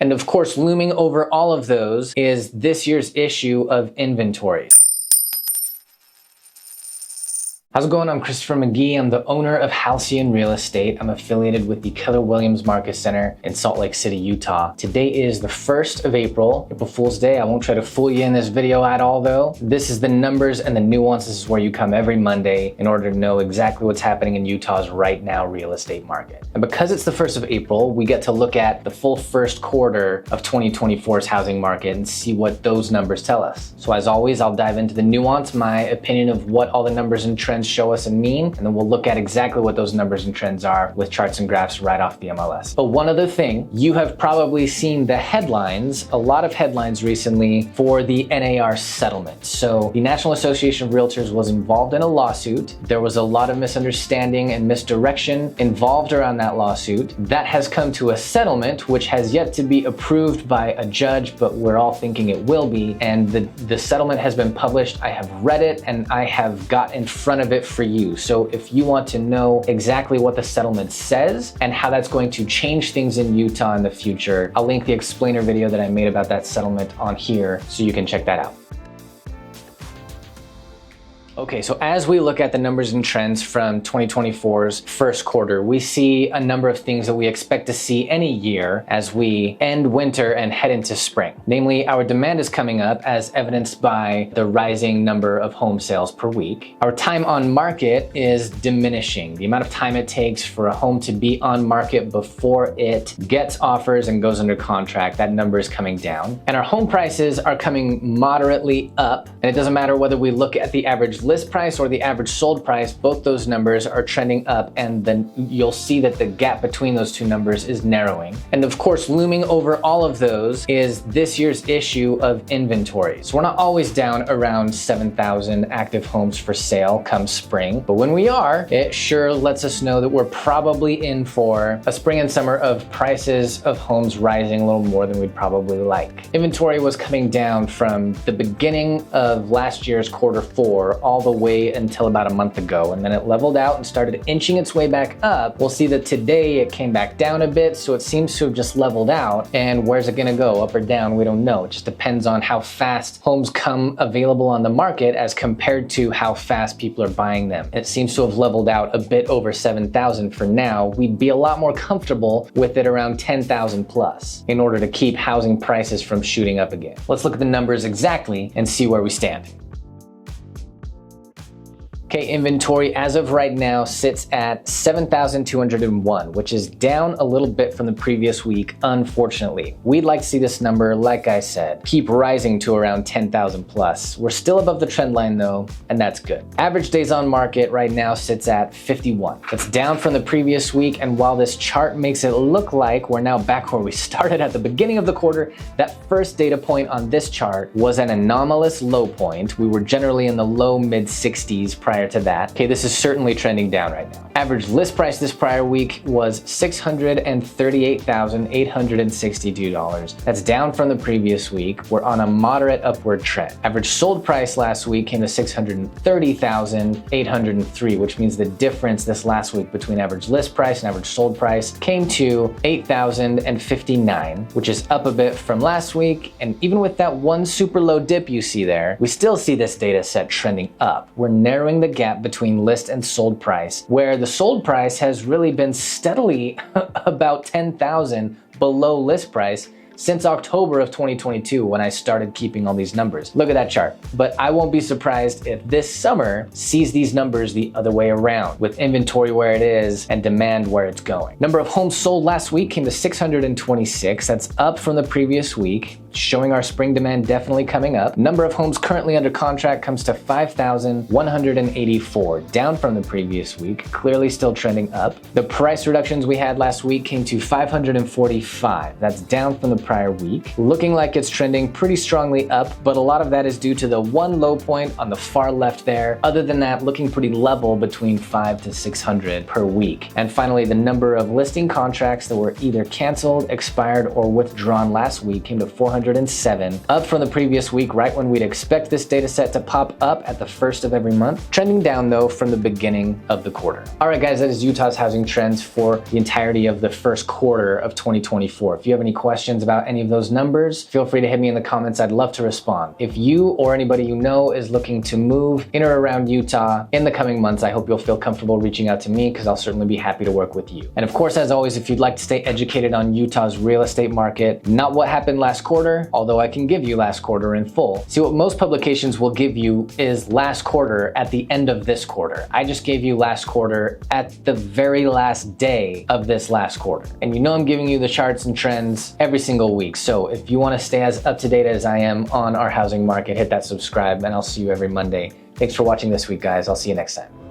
And of course, looming over all of those is this year's issue of inventory. How's it going? I'm Christopher McGee. I'm the owner of Halcyon Real Estate. I'm affiliated with the Keller Williams Marcus Center in Salt Lake City, Utah. Today is the 1st of April, April Fool's Day. I won't try to fool you in this video at all though. This is the numbers and the nuances where you come every Monday in order to know exactly what's happening in Utah's right now real estate market. And because it's the 1st of April, we get to look at the full first quarter of 2024's housing market and see what those numbers tell us. So as always, I'll dive into the nuance, my opinion of what all the numbers and trends show us and mean, and then we'll look at exactly what those numbers and trends are with charts and graphs right off the MLS. But one other thing, you have probably seen the headlines, a lot of headlines recently for the NAR settlement. So the National Association of Realtors was involved in a lawsuit. There was a lot of misunderstanding and misdirection involved around that lawsuit. That has come to a settlement, which has yet to be approved by a judge, but we're all thinking it will be. And the settlement has been published. I have read it and I have got in front of it for you. So if you want to know exactly what the settlement says and how that's going to change things in Utah in the future, I'll link the explainer video that I made about that settlement on here so you can check that out. Okay, so as we look at the numbers and trends from 2024's first quarter, we see a number of things that we expect to see any year as we end winter and head into spring. Namely, our demand is coming up as evidenced by the rising number of home sales per week. Our time on market is diminishing. The amount of time it takes for a home to be on market before it gets offers and goes under contract, that number is coming down. And our home prices are coming moderately up. And it doesn't matter whether we look at the average list price or the average sold price, both those numbers are trending up, and then you'll see that the gap between those two numbers is narrowing. And of course, looming over all of those is this year's issue of inventory. So we're not always down around 7,000 active homes for sale come spring, but when we are, it sure lets us know that we're probably in for a spring and summer of prices of homes rising a little more than we'd probably like. Inventory was coming down from the beginning of last year's Q4 all the way until about a month ago, and then it leveled out and started inching its way back up. We'll see that today it came back down a bit, so it seems to have just leveled out. And where's it gonna go, up or down? We don't know. It just depends on how fast homes come available on the market as compared to how fast people are buying them. It seems to have leveled out a bit over 7,000 for now. We'd be a lot more comfortable with it around 10,000 plus in order to keep housing prices from shooting up again. Let's look at the numbers exactly and see where we stand. Okay, inventory as of right now sits at 7,201, which is down a little bit from the previous week, unfortunately. We'd like to see this number, like I said, keep rising to around 10,000 plus. We're still above the trend line though, and that's good. Average days on market right now sits at 51. That's down from the previous week, and while this chart makes it look like we're now back where we started at the beginning of the quarter, that first data point on this chart was an anomalous low point. We were generally in the low mid 60s prior to that. Okay, this is certainly trending down right now. Average list price this prior week was $638,862. That's down from the previous week. We're on a moderate upward trend. Average sold price last week came to $630,803, which means the difference this last week between average list price and average sold price came to $8,059, which is up a bit from last week. And even with that one super low dip you see there, we still see this data set trending up. We're narrowing the gap between list and sold price, where the sold price has really been steadily about 10,000 below list price since October of 2022 when I started keeping all these numbers. Look at that chart. But I won't be surprised if this summer sees these numbers the other way around, with inventory where it is and demand where it's going. Number of homes sold last week came to 626. That's up from the previous week, showing our spring demand definitely coming up. Number of homes currently under contract comes to 5,184, down from the previous week, clearly still trending up. The price reductions we had last week came to 545. That's down from the prior week, looking like it's trending pretty strongly up, but a lot of that is due to the one low point on the far left there. Other than that, looking pretty level between 500 to 600 per week. And finally, the number of listing contracts that were either canceled, expired, or withdrawn last week came to 400 107, up from the previous week, right when we'd expect this data set to pop up at the first of every month, trending down though from the beginning of the quarter. All right, guys, that is Utah's housing trends for the entirety of the first quarter of 2024. If you have any questions about any of those numbers, feel free to hit me in the comments. I'd love to respond. If you or anybody you know is looking to move in or around Utah in the coming months, I hope you'll feel comfortable reaching out to me because I'll certainly be happy to work with you. And of course, as always, if you'd like to stay educated on Utah's real estate market, not what happened last quarter, although I can give you last quarter in full. See, what most publications will give you is last quarter at the end of this quarter. I just gave you last quarter at the very last day of this last quarter. And you know I'm giving you the charts and trends every single week. So if you want to stay as up to date as I am on our housing market, hit that subscribe and I'll see you every Monday. Thanks for watching this week, guys. I'll see you next time.